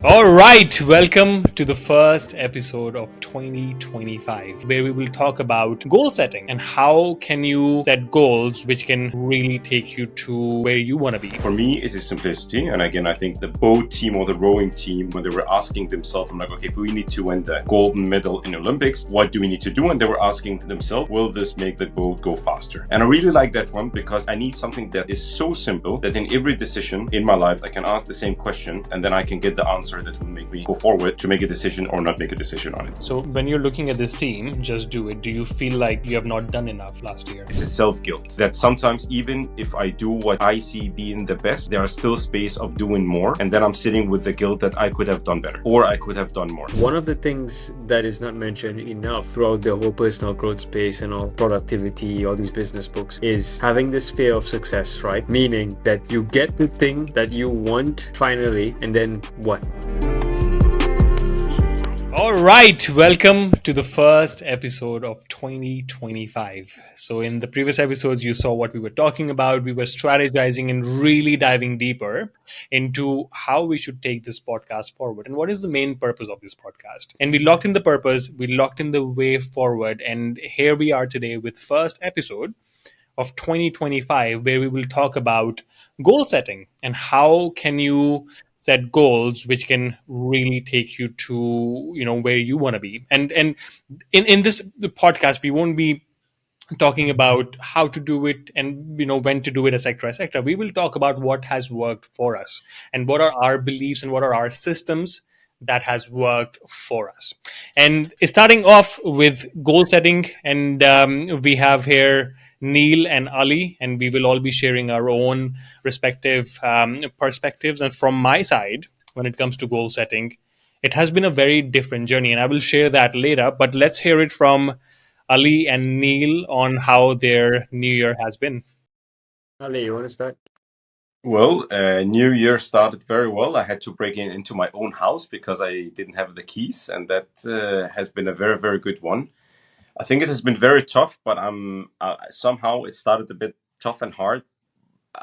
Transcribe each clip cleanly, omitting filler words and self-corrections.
All right, welcome to the first episode of 2025 where we will talk about goal setting and how can you set goals which can really take you to where you want to be. For me, it is simplicity. And again, I think the boat team or the rowing team, when they were asking themselves, I'm like, okay, if we need to win the golden medal in Olympics, what do we need to do? And they were asking themselves, will this make the boat go faster? And I really like that one because I need something that is so simple that in every decision in my life, I can ask the same question and then I can get the answer that will make me go forward to make a decision or not make a decision on it. So, when you're looking at this theme, just do it. Do you feel like you have not done enough last year? It's a self-guilt that sometimes even if I do what I see being the best, there are still space of doing more. And then I'm sitting with the guilt that I could have done better or I could have done more. One of the things that is not mentioned enough throughout the whole personal growth space and all productivity, all these business books, is having this fear of success, right? Meaning that you get the thing that you want finally, and then what? All right, welcome to the first episode of 2025. So, in the previous episodes, you saw what we were talking about. We were strategizing and really diving deeper into how we should take this podcast forward and what is the main purpose of this podcast. And we locked in the purpose, we locked in the way forward, and here we are today with first episode of 2025 where we will talk about goal setting and how can you set goals which can really take you to where you want to be. And in this podcast we won't be talking about how to do it and when to do it, etc., etc. We will talk about what has worked for us and what are our beliefs and what are our systems that has worked for us. And starting off with goal setting, and we have here Neil and Ali, and we will all be sharing our own respective perspectives. And from my side, when it comes to goal setting, it has been a very different journey, and I will share that later. But let's hear it from Ali and Neil on how their new year has been. Ali, you want to start? Well, New Year started very well. I had to break into my own house because I didn't have the keys, and that has been a very, very good one. I think it has been very tough, but somehow it started a bit tough and hard.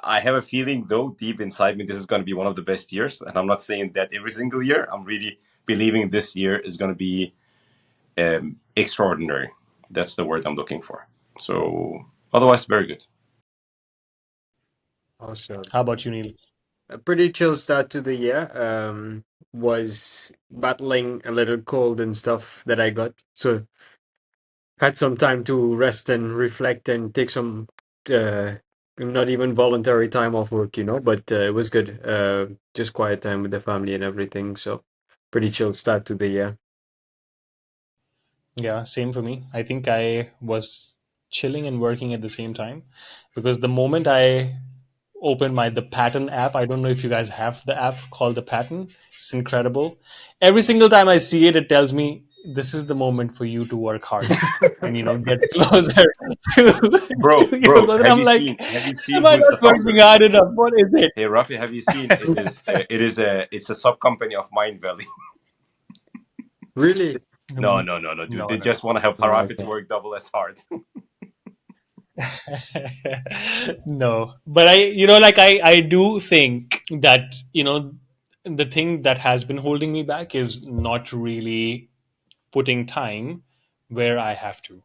I have a feeling, though, deep inside me, this is going to be one of the best years, and I'm not saying that every single year. I'm really believing this year is going to be extraordinary. That's the word I'm looking for. So, otherwise, very good. Also, How about you, Neil? a pretty chill start to the year. Was battling a little cold and stuff that I got, so had some time to rest and reflect and take some uh not even voluntary time off work, but it was good. Just quiet time with the family and everything. So pretty chill start to the year. Yeah, same for me. I think I was chilling and working at the same time because the moment I opened my the Pattern app, I don't know if you guys have the app called the Pattern. It's incredible. Every single time I see it, it tells me this is the moment for you to work hard and get closer to your Bro, goals. And I'm like, have you am seen I who's not the working founder? hard enough? What is it? Hey, Rafi, have you seen? It's a sub company of Mind Valley. Really? No, dude. No, They no, no. just want to have Oh, Rafi to okay. work double as hard. No, but I do think that the thing that has been holding me back is not really putting time where I have to,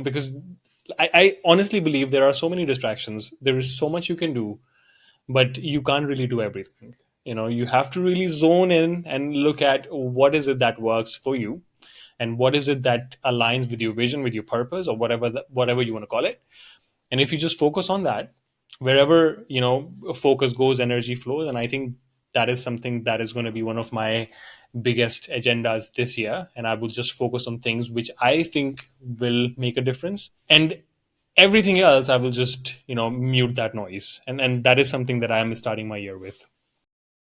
because I honestly believe there are so many distractions. There is so much you can do, but you can't really do everything. You have to really zone in and look at what is it that works for you and what is it that aligns with your vision, with your purpose, or whatever you want to call it. And if you just focus on that, wherever focus goes, energy flows. And I think that is something that is going to be one of my biggest agendas this year. And I will just focus on things which I think will make a difference, and everything else I will just mute that noise. And that is something that I am starting my year with.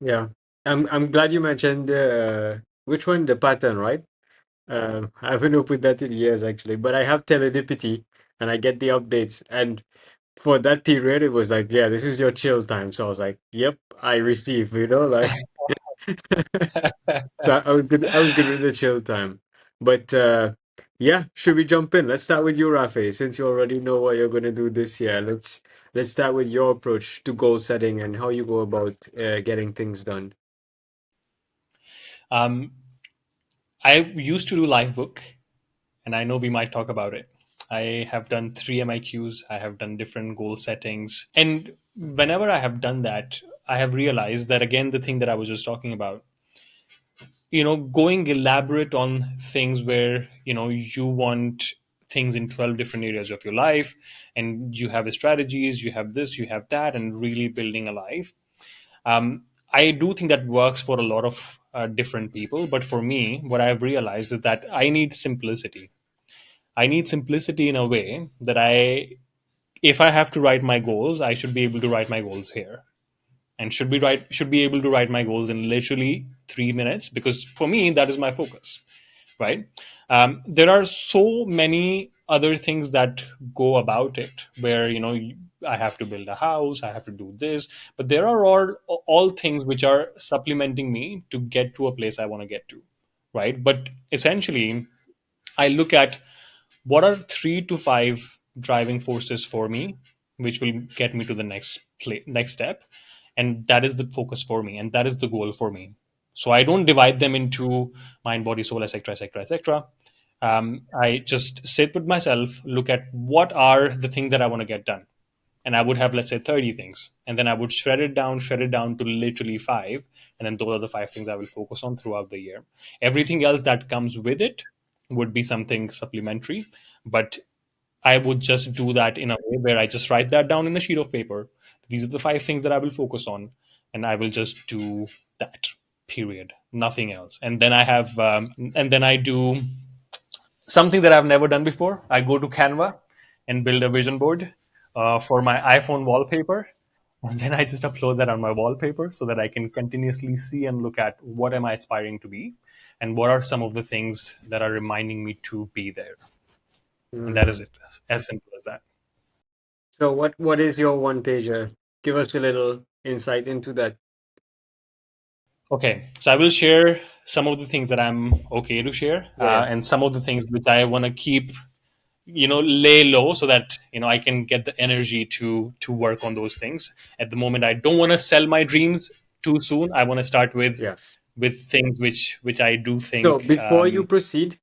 Yeah. I'm glad you mentioned which one, the pattern, right? I haven't opened that in years actually, but I have teledipity and I get the updates. And for that period, it was like, yeah, this is your chill time. So I was like, yep, I receive, like. So I was good. I was good with the chill time. But yeah, should we jump in? Let's start with you, Rafe, since you already know what you're gonna do this year. Let's start with your approach to goal setting and how you go about getting things done. Um, I used to do live book, and I know we might talk about it. I have done three MIQs, I have done different goal settings. And whenever I have done that, I have realized that, again, the thing that I was just talking about, going elaborate on things where, you want things in 12 different areas of your life, and you have strategies, you have this, you have that, and really building a life. I do think that works for a lot of different people. But for me, what I've realized is that I need simplicity. I need simplicity in a way that if I have to write my goals, I should be able to write my goals here, and should be able to write my goals in literally 3 minutes, because for me that is my focus, right? There are so many other things that go about it, where I have to build a house, I have to do this, but there are all things which are supplementing me to get to a place I want to get to, right? But essentially, I look at what are 3 to 5 driving forces for me, which will get me to the next step, and that is the focus for me, and that is the goal for me. So I don't divide them into mind, body, soul, etc., etc., etc. I just sit with myself, look at what are the things that I want to get done, and I would have, let's say, 30 things, and then I would shred it down to literally 5, and then those are the 5 things I will focus on throughout the year. Everything else that comes with it would be something supplementary, but I would just do that in a way where I just write that down in a sheet of paper. These are the 5 things that I will focus on, and I will just do that. Period. Nothing else. And then I do something that I've never done before. I go to Canva and build a vision board for my iPhone wallpaper, and then I just upload that on my wallpaper so that I can continuously see and look at what am I aspiring to be, and what are some of the things that are reminding me to be there. And that is Mm. it. As simple as that. So what is your one pager? Give us a little insight into that. Okay, so I will share some of the things that I'm okay to share, Yeah, yeah. and some of the things which I want to keep, lay low, so that I can get the energy to work on those things. At the moment, I don't want to sell my dreams too soon. I want to start Yes. with things which I do So think. before you proceed,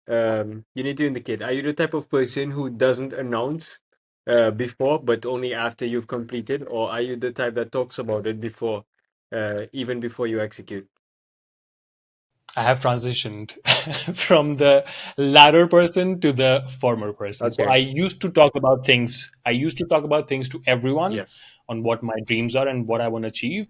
you need to indicate, are you the type of person who doesn't announce before, but only after you've completed, or are you the type that talks about it before, even before you execute? I have transitioned from the latter person to the former person. So Okay. I used to talk about things. I used to talk about things to everyone Yes. on what my dreams are and what I want to achieve.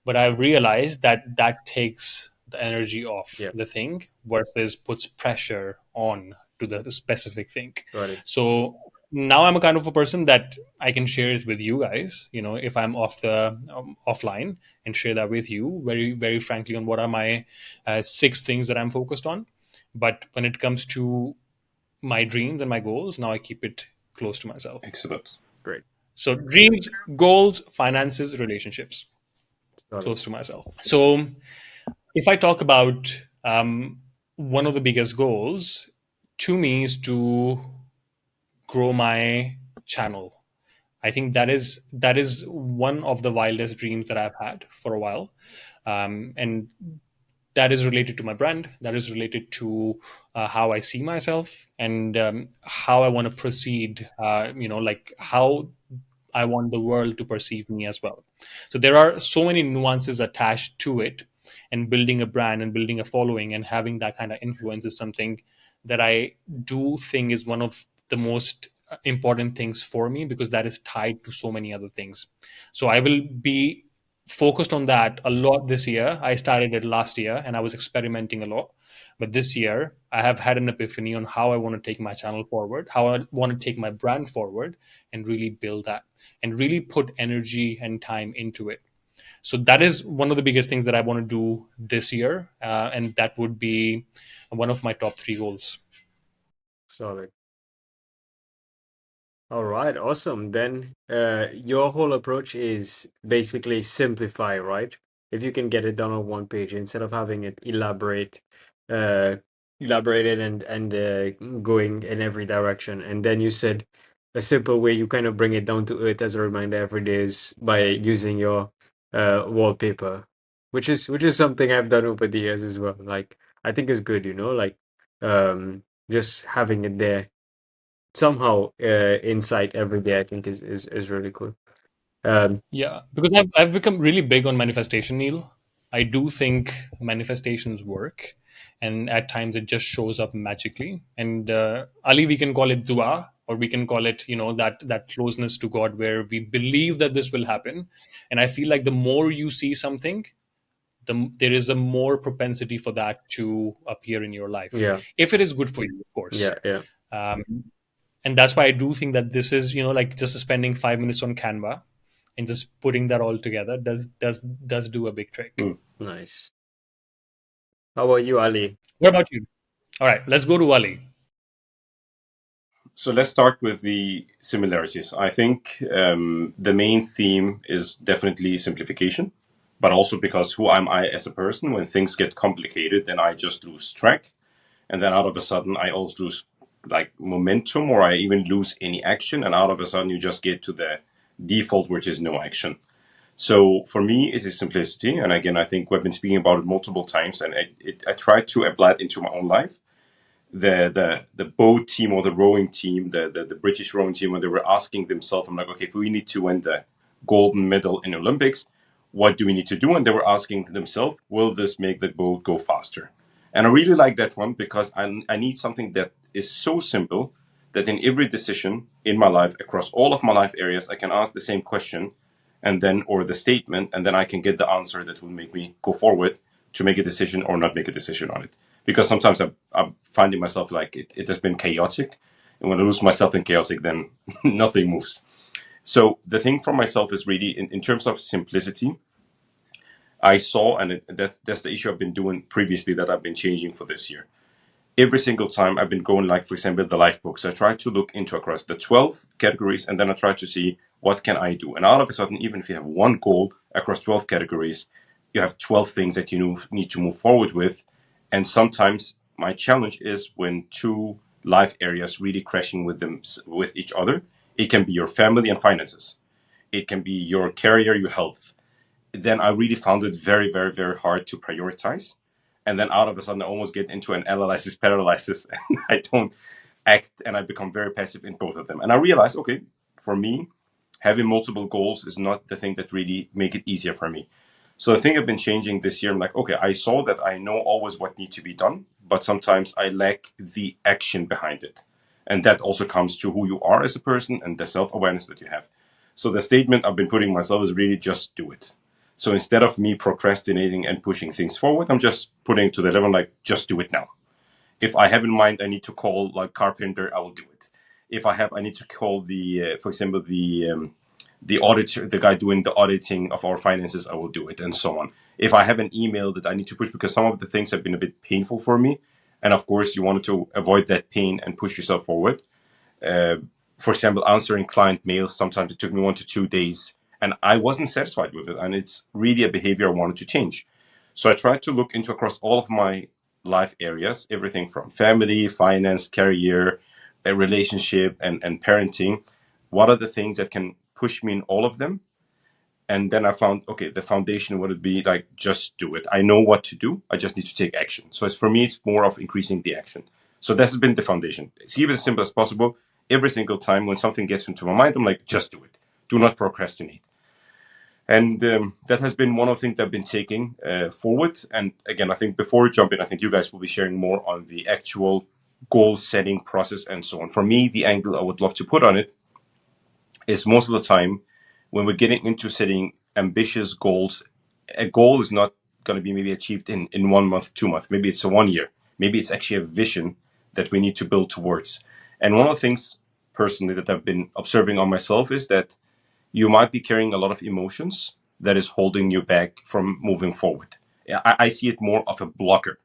But I've realized that that takes the energy off the Yes. thing versus puts pressure on to the specific thing. Got it. So now I'm a kind of a person that I can share it with you guys, if I'm offline, and share that with you very, very frankly on what are my 6 things that I'm focused on. But when it comes to my dreams and my goals, now I keep it close to myself. Excellent. Great. So dreams, goals, finances, relationships, Solid. close to myself. So if I talk about one of the biggest goals to me is to grow my channel. I think that is one of the wildest dreams that I've had for a while, and that is related to my brand. That is related to how I see myself, and how I want to proceed. Like how I want the world to perceive me as well. So there are so many nuances attached to it, and building a brand and building a following and having that kind of influence is something that I do think is one of the most important things for me, because that is tied to so many other things. So I will be focused on that a lot this year. I started it last year and I was experimenting a lot. But this year, I have had an epiphany on how I want to take my channel forward, how I want to take my brand forward, and really build that and really put energy and time into it. So that is one of the biggest things that I want to do this year, and that would be one of my top 3 goals. Solid. All right, awesome. Then your whole approach is basically simplify, right? If you can get it done on one page instead of having it uh, elaborated and going in every direction. And then you said a simple way you kind of bring it down to earth as a reminder every day is by using your wallpaper. which is something I've done over the years as well. Like I think it's good, like just having it there somehow inside every day. I think is really cool. Um, Yeah, because I've become really big on manifestation, Neil. I do think manifestations work, and at times it just shows up magically. And Ali, we can call it dua, or we can call it, that closeness to God, where we believe that this will happen. And I feel like the more you see something, there is a more propensity for that to appear in your life, yeah, if it is good for you, of course. yeah, yeah, Um, and that's why I do think that this is, like just spending 5 minutes on Canva and just putting that all together does do a big trick. Hmm. nice. How about you, Ali? What about you? All right, let's go to Ali. So let's start with the similarities. I think the main theme is definitely simplification, but also because who am I as a person? When things get complicated, then I just lose track, and then out of a sudden, I also lose like momentum, or I even lose any action, and out of a sudden, you just get to the default, which is no action. So for me, it is simplicity, and again, I think we've been speaking about it multiple times, and I try to apply it into my own life. The boat team or the rowing team, the British rowing team, when they were asking themselves, I'm like, okay, if we need to win the golden medal in Olympics, what do we need to do? And they were asking themselves, will this make the boat go faster? And I really like that one because I need something that is so simple that in every decision in my life, across all of my life areas, I can ask the same question and then, or the statement, and then I can get the answer that will make me go forward to make a decision or not make a decision on it. Because sometimes I'm finding myself like it has been chaotic. And when I lose myself in chaotic, then nothing moves. So the thing for myself is really in terms of simplicity, I saw, and that's the issue I've been doing previously that I've been changing for this year. Every single time I've been going, like for example, the life books, I try to look into across the 12 categories, and then I try to see what can I do. And out of a sudden, even if you have one goal across 12 categories, you have 12 things that you need to move forward with. And sometimes my challenge is when two life areas really crashing with each other. It can be your family and finances. It can be your career, your health. Then I really found it very, very, very hard to prioritize. And then out of a sudden, I almost get into an analysis paralysis and I don't act and I become very passive in both of them. And I realized, okay, for me, having multiple goals is not the thing that really make it easier for me. So the thing I've been changing this year, I'm like, okay, I saw that I know always what needs to be done, but sometimes I lack the action behind it. And that also comes to who you are as a person and the self awareness that you have. So the statement I've been putting myself is really just do it. So instead of me procrastinating and pushing things forward, I'm just putting to the level like, just do it now. If I have in mind, I need to call like carpenter, I will do it. If I need to call for example, the auditor, the guy doing the auditing of our finances, I will do it, and so on. If I have an email that I need to push because some of the things have been a bit painful for me, and of course you wanted to avoid that pain and push yourself forward. Uh, for example, answering client mails, sometimes it took me 1 to 2 days, and I wasn't satisfied with it, and it's really a behavior I wanted to change. So I tried to look into across all of my life areas, everything from family, finance, career, a relationship, and parenting. What are the things that can push me in all of them? And then I found, okay, the foundation would be like, just do it. I know what to do. I just need to take action. So it's, for me, it's more of increasing the action. So that's been the foundation. Keep it as simple as possible. Every single time when something gets into my mind, I'm like, just do it. Do not procrastinate. And that has been one of the things I've been taking forward. And again, I think before we jump in, I think you guys will be sharing more on the actual goal setting process and so on. For me, the angle I would love to put on it is most of the time when we're getting into setting ambitious goals, a goal is not going to be maybe achieved in 1 month, 2 months. Maybe it's a 1 year. Maybe it's actually a vision that we need to build towards. And one of the things personally that I've been observing on myself is that you might be carrying a lot of emotions that is holding you back from moving forward. I see it more of a blocker.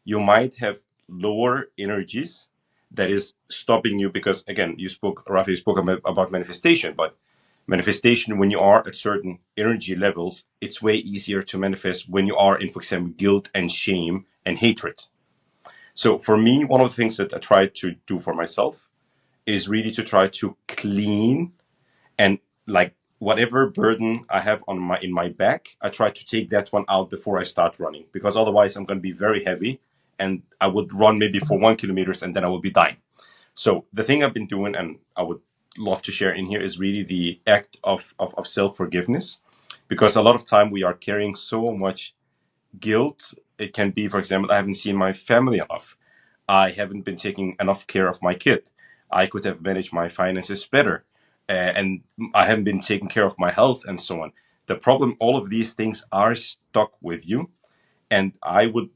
You might have lower energies that is stopping you because, again, Rafi, you spoke about manifestation, but manifestation, when you are at certain energy levels, it's way easier to manifest when you are in, for example, guilt and shame and hatred. So for me, one of the things that I try to do for myself is really to try to clean and like whatever burden I have on my in my back, I try to take that one out before I start running, because otherwise I'm going to be very heavy, and I would run maybe for 1 kilometers and then I will be dying. So the thing I've been doing, and I would love to share in here, is really the act of self forgiveness, because a lot of time we are carrying so much guilt. It can be, for example, I haven't seen my family enough. I haven't been taking enough care of my kid. I could have managed my finances better. And I haven't been taking care of my health and so on. The problem, all of these things are stuck with you. And I would,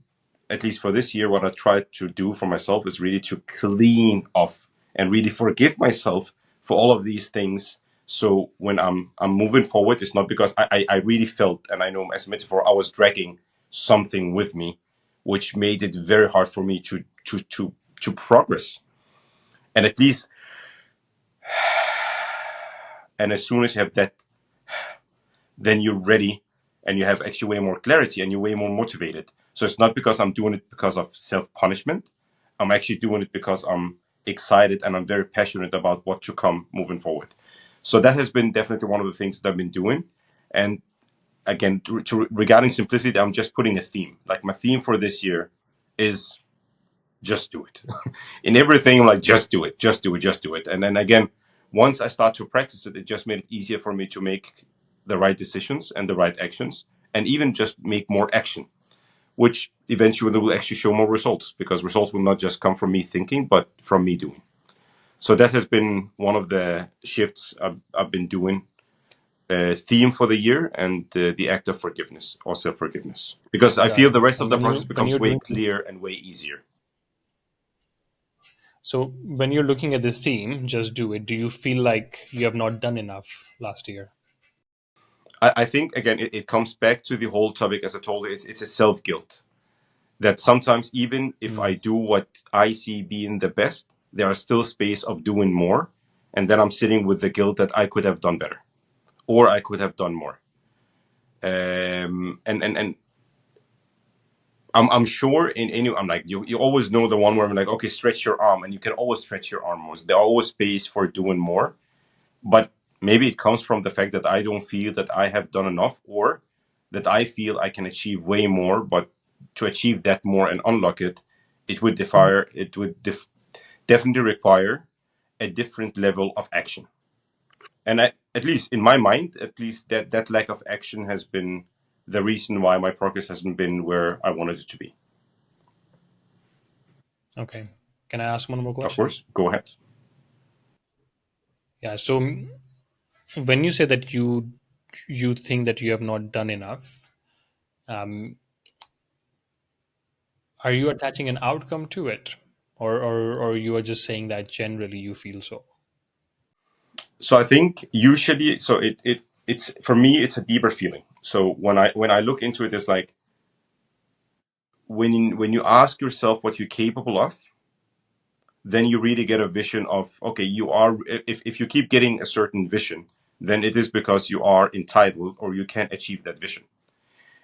at least for this year, what I tried to do for myself is really to clean off and really forgive myself for all of these things. So when I'm moving forward, it's not because I really felt, and I know as a metaphor, I was dragging something with me, which made it very hard for me to progress. And at least, and as soon as you have that, then you're ready, and you have actually way more clarity and you're way more motivated. So it's not because I'm doing it because of self punishment. I'm actually doing it because I'm excited and I'm very passionate about what to come moving forward. So that has been definitely one of the things that I've been doing. And again, regarding simplicity, I'm just putting a theme. Like my theme for this year is just do it. In everything, I'm like, just do it, just do it, just do it. And then again, once I start to practice it, it just made it easier for me to make the right decisions and the right actions, and even just make more action, which eventually will actually show more results, because results will not just come from me thinking, but from me doing. So that has been one of the shifts I've been doing. Theme for the year, and the act of forgiveness or self forgiveness, because I Got feel it. the rest of And the process when becomes you're way doing clearer and way easier. so when you're looking at this theme, just do it. Do you feel like you have not done enough last year? I think again it comes back to the whole topic, as I told you, it's a self guilt, that sometimes even if I Mm, do what I see being the best, there are still space of doing more, and then I'm sitting with the guilt that I could have done better or I could have done more. And I'm sure in any, I'm like, you always know the one where I'm like, okay, stretch your arm, and you can always stretch your arm more. There are always space for doing more, but maybe it comes from the fact that I don't feel that I have done enough, or that I feel I can achieve way more. But to achieve that more and unlock it, it would definitely require a different level of action. And at least in my mind, at least that lack of action has been the reason why my progress hasn't been where I wanted it to be. okay. Can I ask one more Of question? course, go ahead. Yeah. So when you say that you think that you have not done enough, um, are you attaching an outcome to it, or you are just saying that generally you feel so? So I think usually, so it's for me, it's a deeper feeling. So when I look into it, it's like when you ask yourself what you're capable of, then you really get a vision of, okay, you are, if you keep getting a certain vision, then it is because you are entitled or you can't achieve that vision.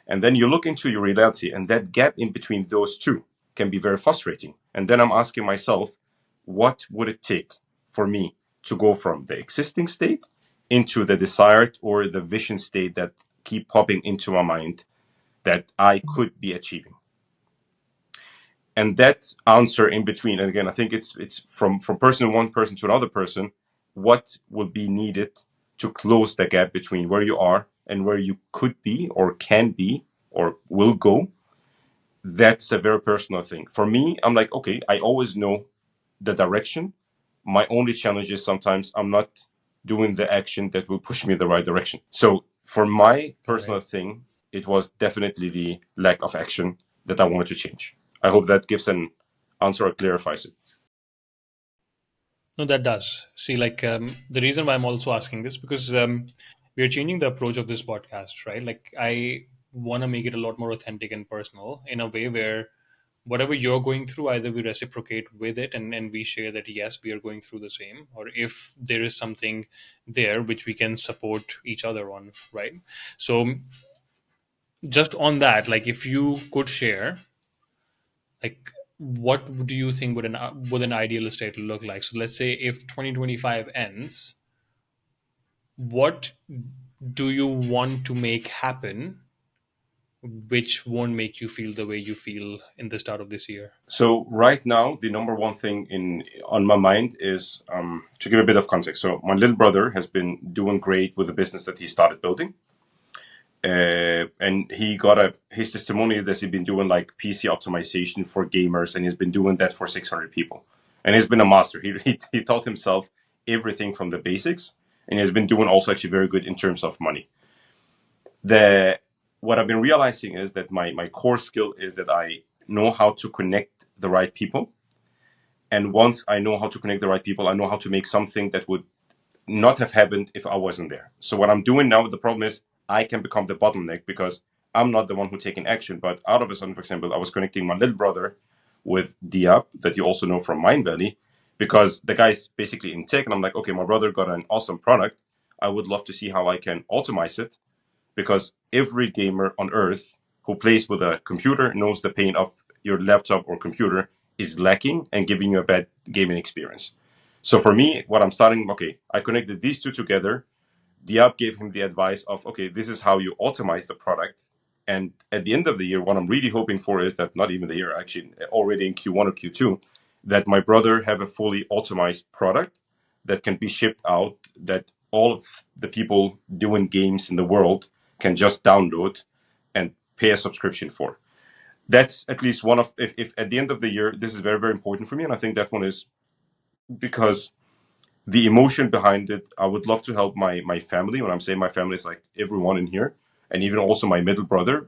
And then you look into your reality, and that gap in between those two can be very frustrating. And then I'm asking myself, what would it take for me to go from the existing state into the desired or the vision state that keep popping into my mind that I could be achieving? And that answer in between, and again, I think it's from person one person to another person, what will be needed to close the gap between where you are and where you could be or can be or will go. That's a very personal thing. For me, I'm like, okay, I always know the direction. My only challenge is sometimes I'm not doing the action that will push me in the right direction. So for my Got it. personal thing, it was definitely the lack of action that I wanted to change. I hope that gives an answer or clarifies it. No, that does. See, like the reason why I'm also asking this because we're changing the approach of this podcast, right? Like I want to make it a lot more authentic and personal in a way where whatever you're going through, either we reciprocate with it and we share that yes, we are going through the same, or if there is something there which we can support each other on, right? So just on that, like if you could share, like what do you think would an ideal state look like? So let's say if 2025 ends, what do you want to make happen which won't make you feel the way you feel in the start of this year? So right now, the number one thing in on my mind is to give a bit of context. So my little brother has been doing great with the business that he started building, and he got his testimonial that he's been doing like PC optimization for gamers, and he's been doing that for 600 people, and he's been a master. He taught himself everything from the basics, and he's been doing also actually very good in terms of money. The What I've been realizing is that my core skill is that I know how to connect the right people. And once I know how to connect the right people, I know how to make something that would not have happened if I wasn't there. So what I'm doing now, the problem is I can become the bottleneck because I'm not the one who taking action. But out of a sudden, for example, I was connecting my little brother with Diab, that you also know from Mind Valley, because the guy's basically in tech, and I'm like, okay, my brother got an awesome product. I would love to see how I can automate it, because every gamer on earth who plays with a computer knows the pain of your laptop or computer is lacking and giving you a bad gaming experience. So for me, what I'm starting, okay, I connected these two together. Diab gave him the advice of, okay, this is how you automate the product. And at the end of the year, what I'm really hoping for is that not even the year, actually already in Q1 or Q2, that my brother have a fully automated product that can be shipped out, that all of the people doing games in the world can just download and pay a subscription for. That's at least one of, if at the end of the year, this is very, very important for me. And I think that one is because the emotion behind it, I would love to help my family. When I'm saying my family, it's like everyone in here, and even also my middle brother.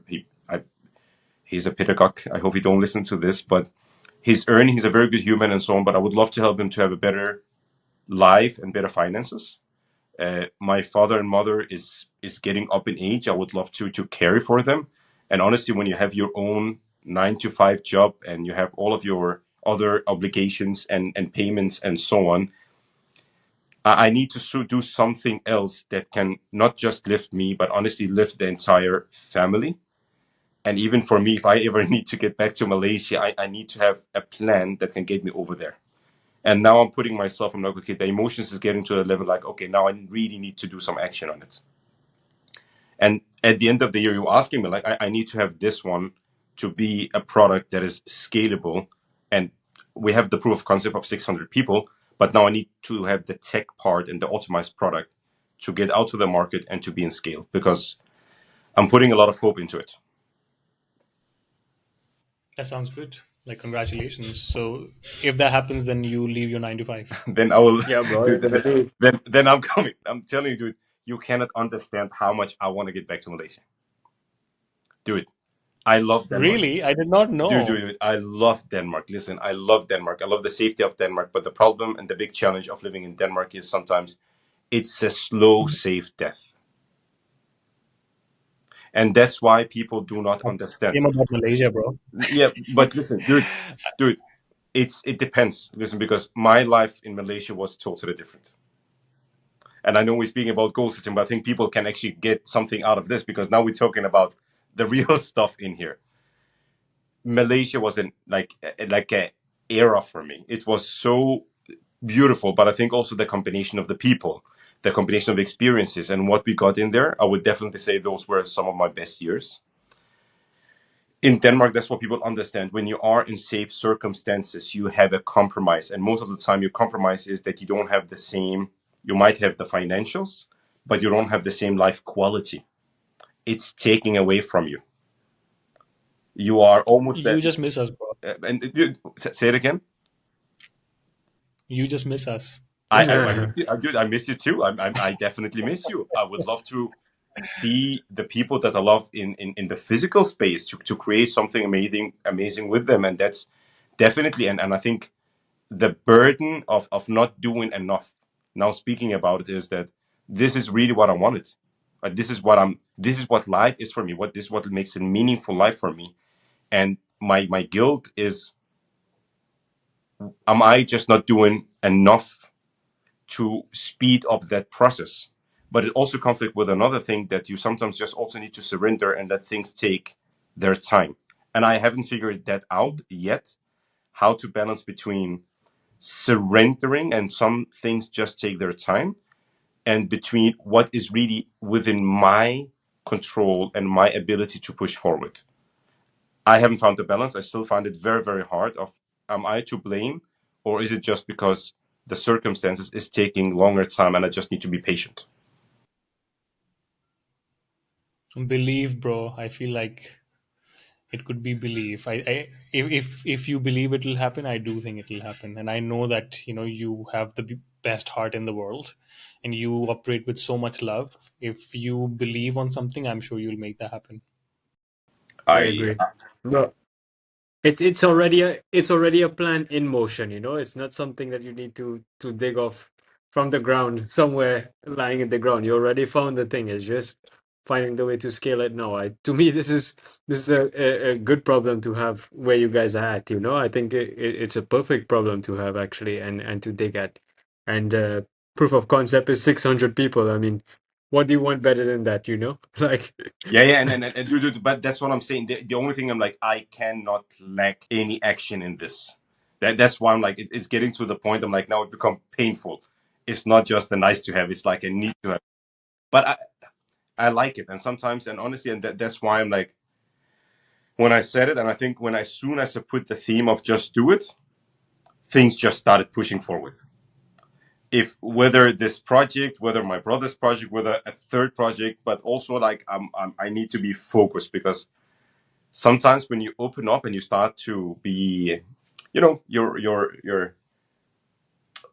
He's a pedagogue. I hope he don't listen to this, but he's a very good human and so on. But I would love to help him to have a better life and better finances. My father and mother is getting up in age. I would love to care for them. And honestly, when you have your own 9 to 5 job and you have all of your other obligations and payments and so on, I need to do something else that can not just lift me, but honestly lift the entire family. And even for me, if I ever need to get back to Malaysia, I need to have a plan that can get me over there. And now I'm putting myself, I'm like, okay, the emotions is getting to a level like, okay, now I really need to do some action on it. And at the end of the year, you're asking me, like, I need to have this one to be a product that is scalable. And we have the proof of concept of 600 people, but now I need to have the tech part and the optimized product to get out to the market and to be in scale, because I'm putting a lot of hope into it. That sounds good. Like, congratulations. So, if that happens, then you leave your 9 to 5. Then I will, Yeah, bro. dude, You're gonna do. then I'm coming. I'm telling you, dude, you cannot understand how much I want to get back to Malaysia. Dude, I love Denmark. Really? I did not know. Dude, I love Denmark. Listen, I love Denmark. I love the safety of Denmark. But the problem and the big challenge of living in Denmark is sometimes it's a slow, safe death. And that's why people do not That's understand. the same about Malaysia, bro. Yeah, but listen, dude, it depends. Listen, because my life in Malaysia was totally different. And I know we're speaking about goal setting, but I think people can actually get something out of this, because now we're talking about the real stuff in here. Malaysia was in like a era for me. It was so beautiful, but I think also the combination of the people, the combination of experiences, and what we got in there, I would definitely say those were some of my best years. In Denmark, that's what people understand. When you are in safe circumstances, you have a compromise, and most of the time, your compromise is that you don't have the same. You might have the financials, but you don't have the same life quality. It's taking away from you. You are almost You that. just miss us, bro. Say it again. You just miss us. That's I it. miss you. Dude, I miss you too. I definitely miss you. I would love to see the people that I love in the physical space, to create something amazing with them. And that's definitely, and I think the burden of not doing enough, now speaking about it, is that this is really what I wanted. This is what life is for me. This is what makes a meaningful life for me. And my guilt is, am I just not doing enough to speed up that process? But it also conflict with another thing, that you sometimes just also need to surrender and let things take their time. And I haven't figured that out yet, how to balance between surrendering and some things just take their time, and between what is really within my control and my ability to push forward. I haven't found the balance. I still find it very, very hard. Of am I to blame, or is it just because the circumstances is taking longer time and I just need to be patient? Believe, bro. I feel like it could be belief. If you believe it will happen, I do think it will happen, and I know that you have the best heart in the world, and you operate with so much love. If you believe on something, I'm sure you'll make that happen. I I agree. No, it's already a plan in motion, you know. It's not something that you need to dig off from the ground somewhere lying in the ground. You already found the thing. It's just finding the way to scale it now. To me, this is a good problem to have where you guys are at, you know. I think it's a perfect problem to have actually and to dig at. And proof of concept is 600 people. I mean, what do you want better than that, you know? Like Yeah, yeah, and dude, but that's what I'm saying. The only thing I'm like, I cannot lack any action in this. That's why I'm like, it's getting to the point. I'm like, now it become painful. It's not just a nice to have. It's like a need to have. But I like it, and sometimes, and honestly, and that's why I'm like, when I said it, and I think when as soon as I put the theme of just do it, things just started pushing forward. If whether this project, whether my brother's project, whether a third project, but also like I need to be focused because sometimes when you open up and you start to be, your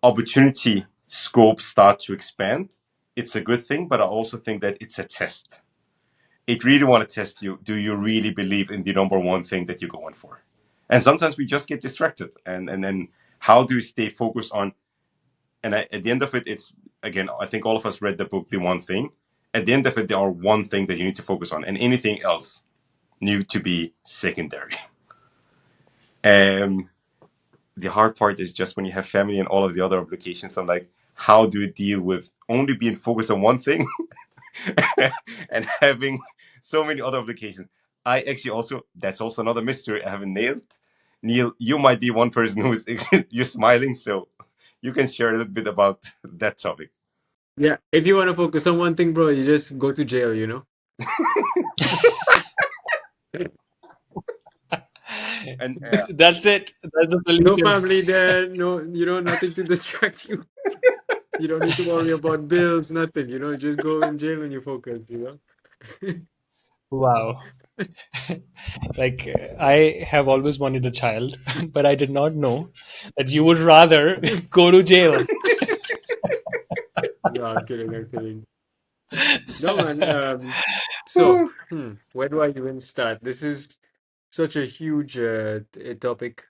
opportunity scope start to expand, it's a good thing. But I also think that it's a test. It really want to test you. Do you really believe in the number one thing that you're going for? And sometimes we just get distracted, and then how do we stay focused on? And at the end of it, it's again, I think all of us read the book The One Thing. At the end of it, there are one thing that you need to focus on, and anything else need to be secondary. um the hard part is just when you have family and all of the other obligations. I'm like, how do you deal with only being focused on one thing and having so many other obligations? I actually also, that's also another mystery I haven't nailed. Neil, you might be one person who's you're smiling, so you can share a little bit about that topic. yeah, if you want to focus on one thing, bro, you just go to jail, you know? And That's it. That's the No solution. family there, no, you know, nothing to distract you. You don't need to worry about bills, nothing, you know, just go in jail when you focus, you know? Wow. Like I have always wanted a child, but I did not know that you would rather go to jail. No, I'm kidding, I'm kidding. No, man, so, where do I even start? This is such a huge topic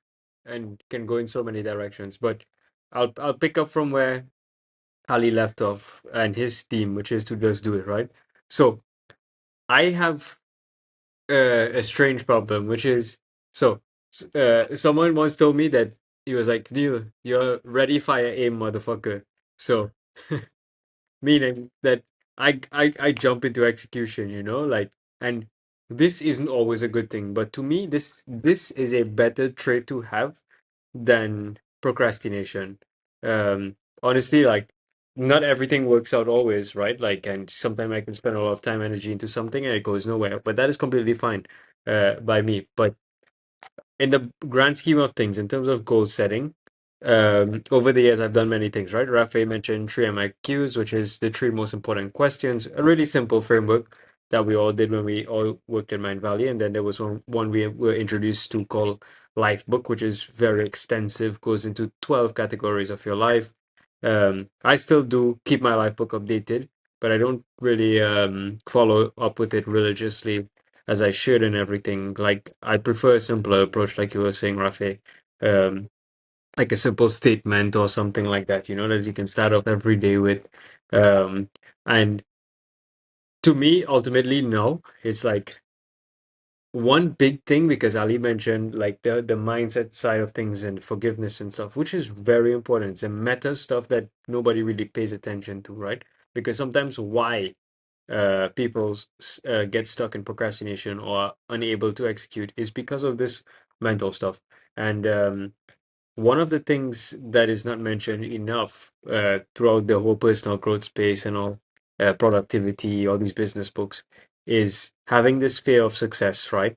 and can go in so many directions, but I'll pick up from where Ali left off and his theme, which is to just do it, right? So I have a strange problem, which is so someone once told me that he was like, Neil, you're ready, fire, aim, motherfucker. So meaning that I jump into execution, you know, like, and this isn't always a good thing, but to me, this is a better trait to have than procrastination. Honestly, like, not everything works out always, right? Like, and sometimes I can spend a lot of time, energy into something and it goes nowhere, but that is completely fine, by me. But in the grand scheme of things, in terms of goal setting, over the years, I've done many things, right? Rafay mentioned 3 MIQs, which is the 3 most important questions, a really simple framework that we all did when we all worked in Mind Valley. And then there was one we were introduced to called Life Book, which is very extensive, goes into 12 categories of your life. I still do keep my life book updated, but I don't really follow up with it religiously as I should and everything. Like I prefer a simpler approach, like you were saying, Rafi. Um, like a simple statement or something like that, you know, that you can start off every day with. Um, and to me, ultimately, no, it's like one big thing because Ali mentioned like the mindset side of things and forgiveness and stuff, which is very important. It's a meta stuff that nobody really pays attention to, right? Because sometimes why people get stuck in procrastination or unable to execute is because of this mental stuff. And one of the things that is not mentioned enough throughout the whole personal growth space and all productivity, all these business books, is having this fear of success, right?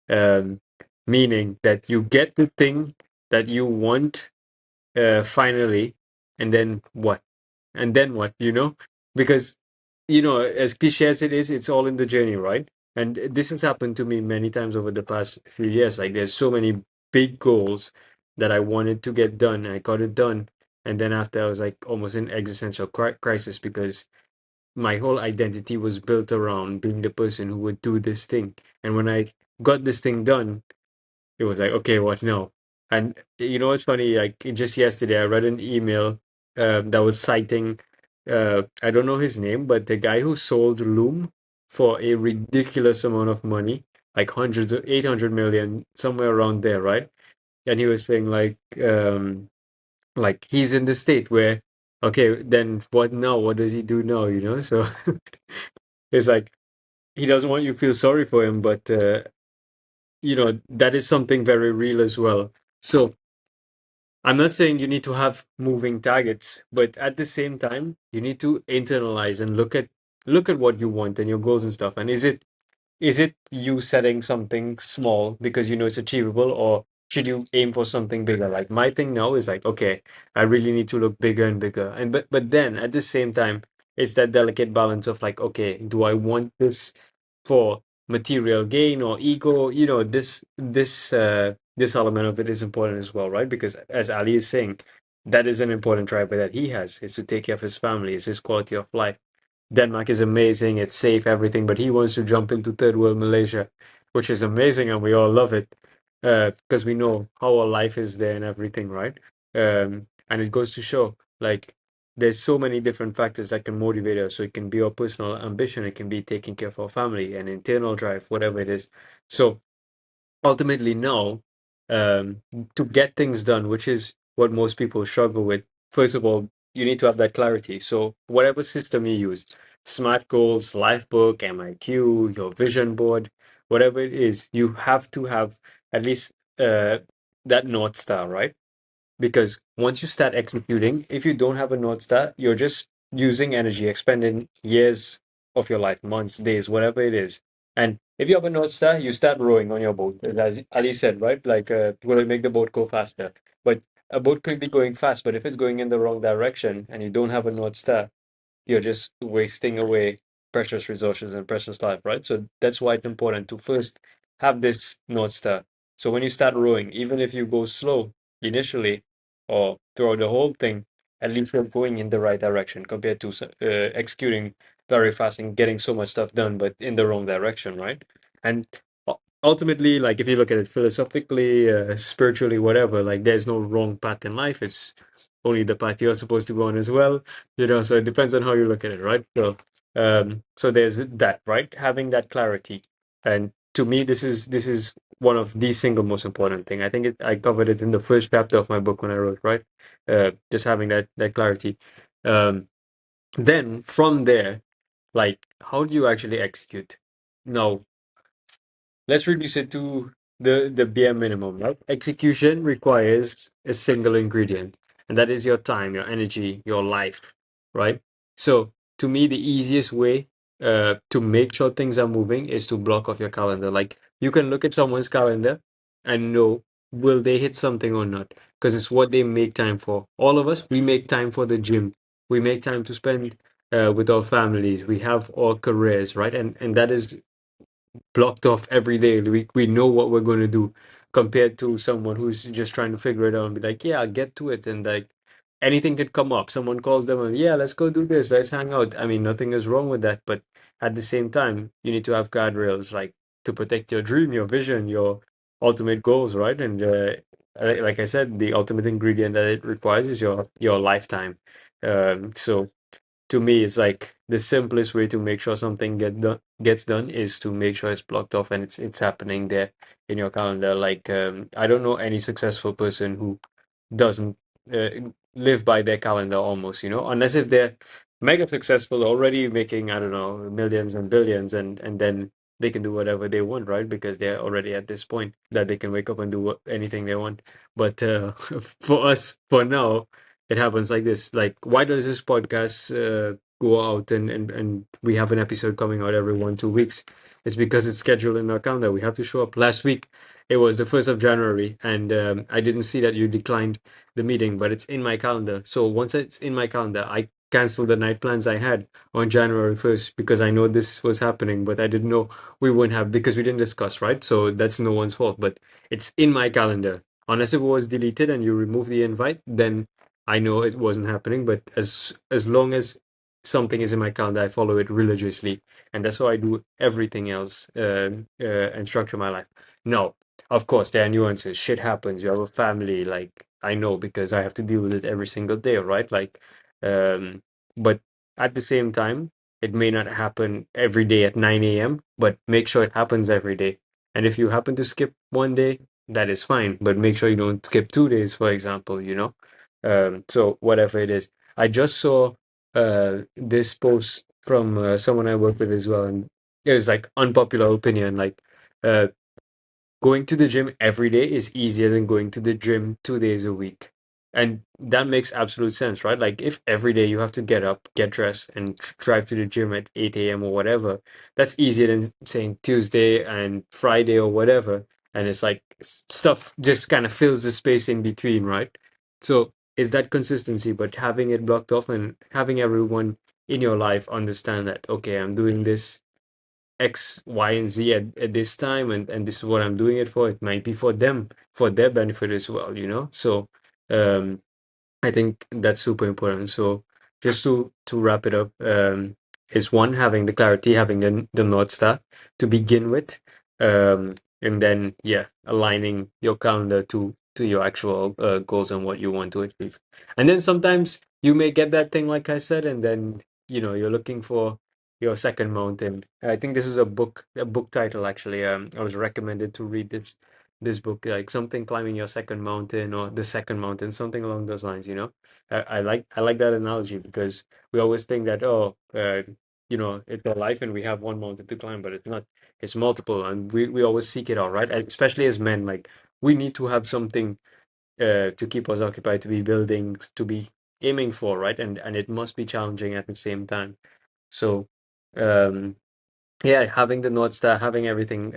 Um, Meaning that you get the thing that you want finally, and then what? And then what, you know? Because, as cliche as it is, it's all in the journey, right? And this has happened to me many times over the past few years. Like, there's so many big goals that I wanted to get done. I got it done. And then after, I was like almost in existential crisis because my whole identity was built around being the person who would do this thing. And when I got this thing done, it was like, okay, what now? And you know what's funny? Like just yesterday, I read an email that was citing, I don't know his name, but the guy who sold Loom for a ridiculous amount of money, like hundreds of 800 million, somewhere around there, right? And he was saying like he's in the state where, okay, then what now? What does he do now? You know, so it's like he doesn't want you to feel sorry for him, but that is something very real as well. So I'm not saying you need to have moving targets, but at the same time, you need to internalize and look at what you want and your goals and stuff. And is it you setting something small because you know it's achievable, or should you aim for something bigger? Like my thing now is like, okay, I really need to look bigger and bigger. And but then at the same time, it's that delicate balance of like, okay, do I want this for material gain or ego? This element of it is important as well, right? Because as Ali is saying, that is an important driver that he has, is to take care of his family, is his quality of life. Denmark is amazing, it's safe, everything, but he wants to jump into third world Malaysia, which is amazing, and we all love it because we know how our life is there and everything, right? And it goes to show, like, there's so many different factors that can motivate us. So it can be our personal ambition, it can be taking care of our family, an internal drive, whatever it is. So ultimately no, um, to get things done, which is what most people struggle with. First of all, you need to have that clarity. So whatever system you use, smart goals, lifebook, miq, your vision board, whatever it is, you have to have at least that north star, right? Because once you start executing, if you don't have a north star, you're just using energy, expending years of your life, months, days, whatever it is. And if you have a north star, you start rowing on your boat, as Ali said, right? Like, will it make the boat go faster? But a boat could be going fast, but if it's going in the wrong direction and you don't have a north star, you're just wasting away precious resources and precious life, right? So that's why it's important to first have this North Star. So when you start rowing, even if you go slow initially or throughout the whole thing, at least you're going in the right direction compared to executing very fast and getting so much stuff done, but in the wrong direction, right? And ultimately, like if you look at it philosophically, spiritually, whatever, like there's no wrong path in life. It's only the path you're supposed to go on as well, so it depends on how you look at it, right? So there's that, right? Having that clarity. And to me, this is one of the single most important thing. I think I covered it in the first chapter of my book when I wrote, right? Just having that clarity. um then from there, like, how do you actually execute? Now, let's reduce it to the bare minimum, right? Execution requires a single ingredient, and that is your time, your energy, your life, right? So to me, the easiest way to make sure things are moving is to block off your calendar. Like, you can look at someone's calendar and know, will they hit something or not, because it's what they make time for. All of us, we make time for the gym, we make time to spend with our families, we have our careers, right? And that is blocked off every day. We know what we're going to do, compared to someone who's just trying to figure it out and be like, yeah, I'll get to it. And like anything could come up. Someone calls them and, yeah, let's go do this. Let's hang out. I mean, nothing is wrong with that. But at the same time, you need to have guardrails, like, to protect your dream, your vision, your ultimate goals, right? And like I said, the ultimate ingredient that it requires is your lifetime. So to me, it's like the simplest way to make sure something gets done is to make sure it's blocked off and it's happening there in your calendar. Like, I don't know any successful person who doesn't uh, live by their calendar almost, unless if they're mega successful, already making, I don't know, millions and billions, and then they can do whatever they want, right? Because they're already at this point that they can wake up and do anything they want. But for us, for now, it happens like this. Like, why does this podcast go out and we have an episode coming out every 1 2 weeks? It's because it's scheduled in our calendar. We have to show up. Last week, it was the 1st of January, and I didn't see that you declined the meeting, but it's in my calendar. So once it's in my calendar, I cancel the night plans I had on January 1st because I know this was happening, but I didn't know we wouldn't have because we didn't discuss, right? So that's no one's fault, but it's in my calendar. Unless it was deleted and you remove the invite, then I know it wasn't happening. But as long as something is in my calendar, I follow it religiously, and that's how I do everything else and structure my life. No, of course there are nuances. Shit happens. You have a family, like I know because I have to deal with it every single day, right? Like, but at the same time, it may not happen every day at 9 a.m., but make sure it happens every day. And if you happen to skip one day, that is fine, but make sure you don't skip 2 days, for example, you know? So whatever it is. I just saw this post from someone I work with as well, and it was like unpopular opinion, like uh, going to the gym every day is easier than going to the gym 2 days a week. And that makes absolute sense, right? Like if every day you have to get up, get dressed, and drive to the gym at 8 a.m. or whatever, that's easier than saying Tuesday and Friday or whatever. And it's like stuff just kind of fills the space in between, right? So is that consistency, but having it blocked off and having everyone in your life understand that, okay, I'm doing this X, Y, and Z at this time, and this is what I'm doing it for. It might be for them, for their benefit as well, you know? So um I think that's super important. So just to wrap it up, is one having the clarity, having the North Star to begin with, and then yeah, aligning your calendar to your actual goals and what you want to achieve. And then sometimes you may get that thing, like I said, and then you're looking for your second mountain. I think this is a book title actually. I was recommended to read this book, like something climbing your second mountain or the second mountain, something along those lines, you know. I like that analogy because we always think that, oh, it's our life and we have one mountain to climb, but it's not. It's multiple, and we always seek it out, right? And especially as men, like we need to have something to keep us occupied, to be building, to be aiming for, right? And it must be challenging at the same time. So um yeah, having the North Star, having everything,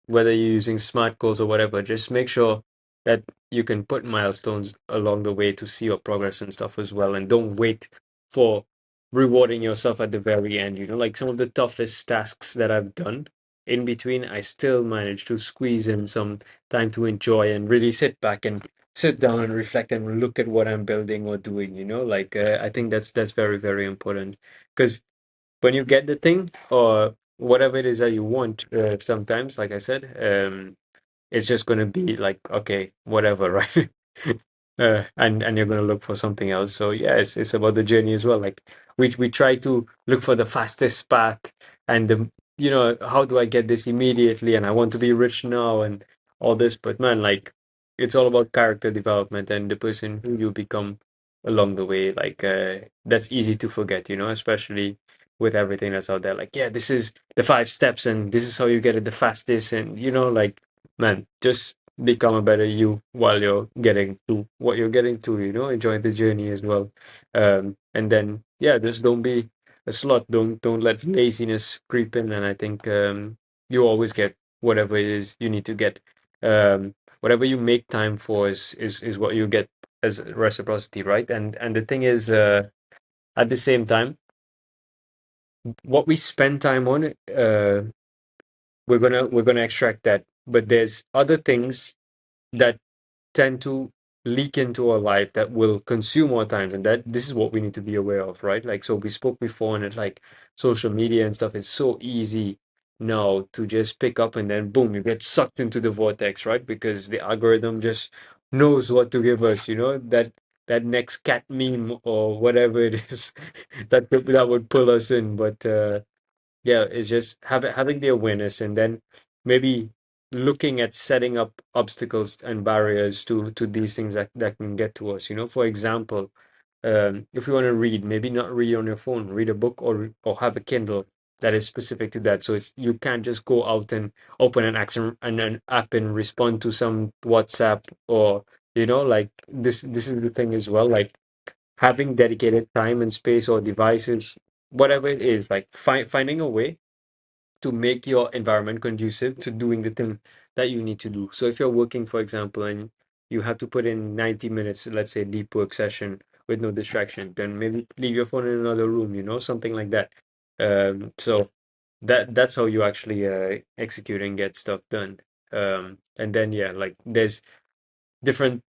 whether you're using smart goals or whatever, just make sure that you can put milestones along the way to see your progress and stuff as well. And don't wait for rewarding yourself at the very end. Like some of the toughest tasks that I've done in between, I still managed to squeeze in some time to enjoy and really sit back and sit down and reflect and look at what I'm building or doing, like I think that's very, very important because when you get the thing or whatever it is that you want, sometimes, like I said, it's just going to be like, okay, whatever, right? And you're going to look for something else. So yeah, it's about the journey as well. Like we try to look for the fastest path and how do I get this immediately, and I want to be rich now and all this, but man, like it's all about character development and the person who you become along the way. Like that's easy to forget, especially with everything that's out there. Like, yeah, this is the 5 steps and this is how you get it the fastest, and like, man, just become a better you while you're getting to what you're getting to, enjoy the journey as well. And then yeah, just don't be a slut. Don't let laziness creep in, and I think you always get whatever it is you need to get. Whatever you make time for is what you get as reciprocity, right? And the thing is, at the same time, what we spend time on, we're gonna extract that, but there's other things that tend to leak into our life that will consume our time, and that this is what we need to be aware of, right? Like, so we spoke before, and it's like social media and stuff is so easy now to just pick up and then boom, you get sucked into the vortex, right? Because the algorithm just knows what to give us, that next cat meme or whatever it is that would pull us in. But yeah, it's just having the awareness, and then maybe looking at setting up obstacles and barriers to these things that can get to us. For example, if you want to read, maybe not read on your phone, read a book or have a Kindle. that is specific to that. So it's you can't just go out and open an app and respond to some WhatsApp or like this is the thing as well. Like having dedicated time and space or devices, whatever it is, like finding a way to make your environment conducive to doing the thing that you need to do. So if you're working, for example, and you have to put in 90 minutes, let's say deep work session with no distraction, then maybe leave your phone in another room, something like that. So that's how you actually execute and get stuff done. And then yeah, like there's different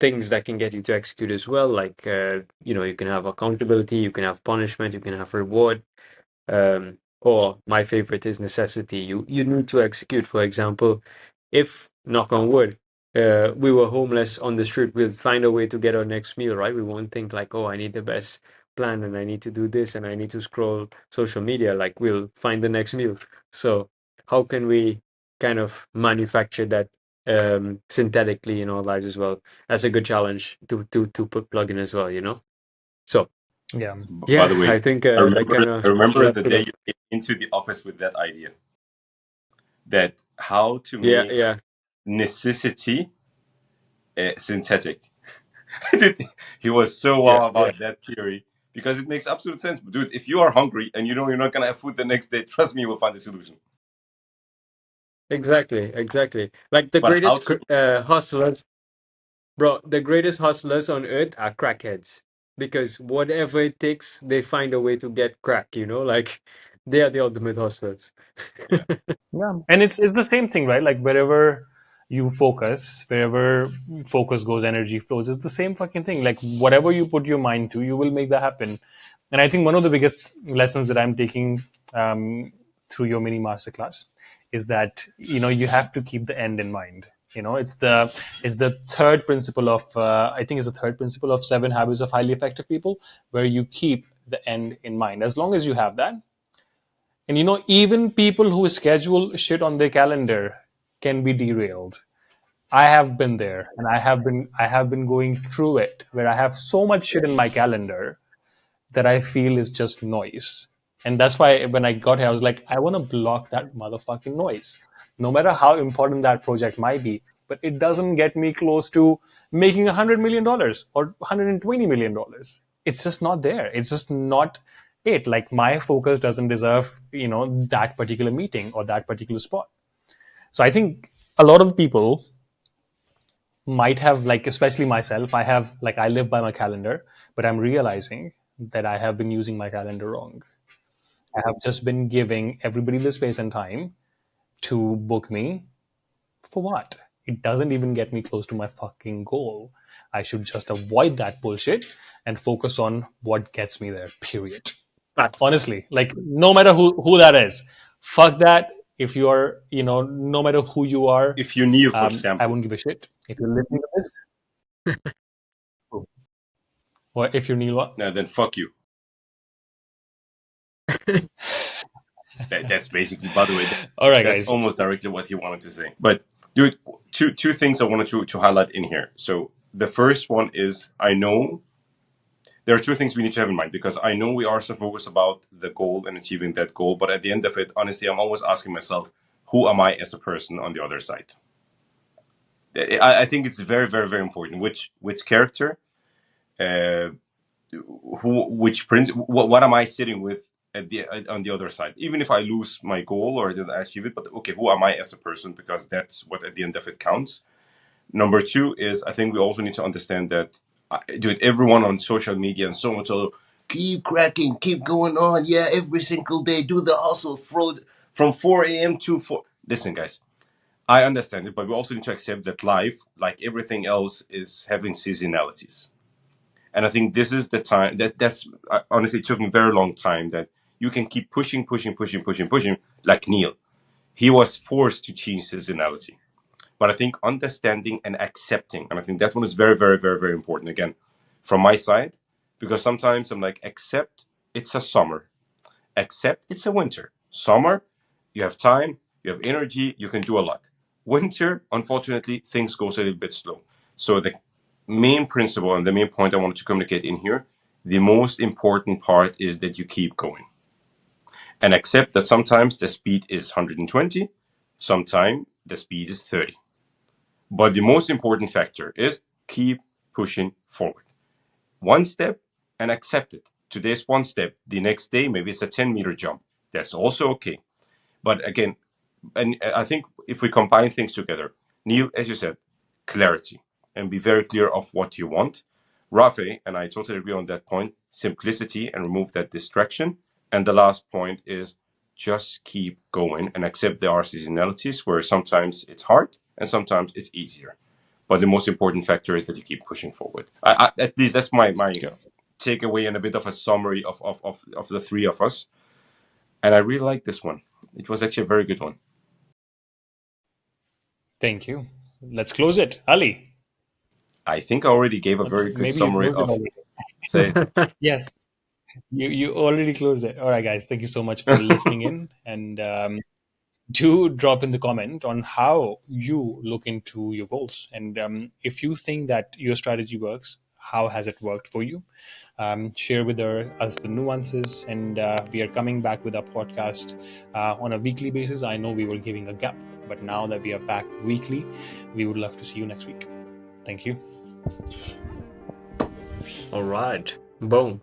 things that can get you to execute as well. Like you can have accountability, you can have punishment, you can have reward, or my favorite is necessity. You need to execute. For example, if knock on wood, we were homeless on the street, we'll find a way to get our next meal, right? We won't think like, oh, I need the best plan and I need to do this and I need to scroll social media. Like we'll find the next meal. So how can we kind of manufacture that synthetically in our lives as well? That's a good challenge to put plug in as well. So Yeah. By yeah, the way, I think I that remember kind I of remember wraps the it day up. you came into the office with that idea, that how to Yeah, make yeah, necessity synthetic. Dude, he was so yeah, wow yeah. about that theory because it makes absolute sense. Dude, if you are hungry and you know you're not gonna have food the next day, trust me, you will find a solution. Exactly, exactly. Like the But how greatest to hustlers, bro. The greatest hustlers on earth are crackheads because whatever it takes, they find a way to get crack. Like they are the ultimate hustlers. yeah. Yeah, and it's the same thing, right? Like wherever you focus, wherever focus goes, energy flows. It's the same fucking thing. Like whatever you put your mind to, you will make that happen. And I think one of the biggest lessons that I'm taking through your mini masterclass is that you have to keep the end in mind. It's the third principle of I think it's the third principle of 7 habits of highly effective people, where you keep the end in mind. As long as you have that, and even people who schedule shit on their calendar can be derailed. I have been there, and I have been going through it, where I have so much shit in my calendar that I feel is just noise. And that's why when I got here, I was like, I want to block that motherfucking noise. No matter how important that project might be, but it doesn't get me close to making $100 million or $120 million. It's just not there. It's just not it. Like my focus doesn't deserve, that particular meeting or that particular spot. So I think a lot of people might have, like, especially myself, I live by my calendar, but I'm realizing that I have been using my calendar wrong. I have just been giving everybody the space and time to book me for what? It doesn't even get me close to my fucking goal. I should just avoid that bullshit and focus on what gets me there, period. Facts. Honestly, like, no matter who that is, fuck that. If you are, no matter who you are, If you kneel, for I example, won't give a shit if you're listening to this. Or if you're Neil, what? then fuck you. That's basically, by the way, All right, that's guys. almost directly what he wanted to say. But dude, two things I wanted to highlight in here. So the first one is, I know there are two things we need to have in mind, because I know we are so focused about the goal and achieving that goal, but at the end of it, honestly, I'm always asking myself, who am I as a person on the other side? I think it's very, very, very important. Which character, uh, which prince, what am I sitting with on the other side? Even if I lose my goal or I didn't achieve it, but okay, who am I as a person? Because that's what at the end of it counts. Number two is, I think we also need to understand that, dude, everyone on social media and so much, so keep cracking, keep going on, yeah, every single day, do the hustle from 4 a.m. to 4. Listen, guys, I understand it, but we also need to accept that life, like everything else, is having seasonalities. And I think this is the time that's honestly, it took me a very long time that you can keep pushing, pushing, pushing, pushing, pushing, like Neil. He was forced to change seasonality. But I think understanding and accepting, and I think that one is very, very, very, very important again from my side, because sometimes I'm like, accept it's a summer, accept it's a winter. Summer, you have time, you have energy, you can do a lot. Winter, unfortunately, things goes a little bit slow. So the main principle and the main point I wanted to communicate in here, the most important part is that you keep going. and accept that sometimes the speed is 120, sometimes the speed is 30. But the most important factor is keep pushing forward. One step and accept it. Today's one step, the next day, maybe it's a 10-meter jump. That's also okay. But again, and I think if we combine things together, Neil, as you said, clarity and be very clear of what you want. Rafay, and I totally agree on that point, simplicity and remove that distraction. And the last point is just keep going and accept there are seasonalities where sometimes it's hard and sometimes it's easier. But the most important factor is that you keep pushing forward. At least that's my Sure. takeaway and a bit of a summary of the three of us. And I really like this one. It was actually a very good one. Thank you. Let's close it. Ali, I think I already gave a very good maybe you summary closed it of already. say Yes, you already closed it. All right, guys. Thank you so much for listening in, and do drop in the comment on how you look into your goals, and if you think that your strategy works, how has it worked for you? Share with us the nuances, and we are coming back with our podcast on a weekly basis. I know we were giving a gap, but now that we are back weekly, we would love to see you next week. Thank you. All right. Boom.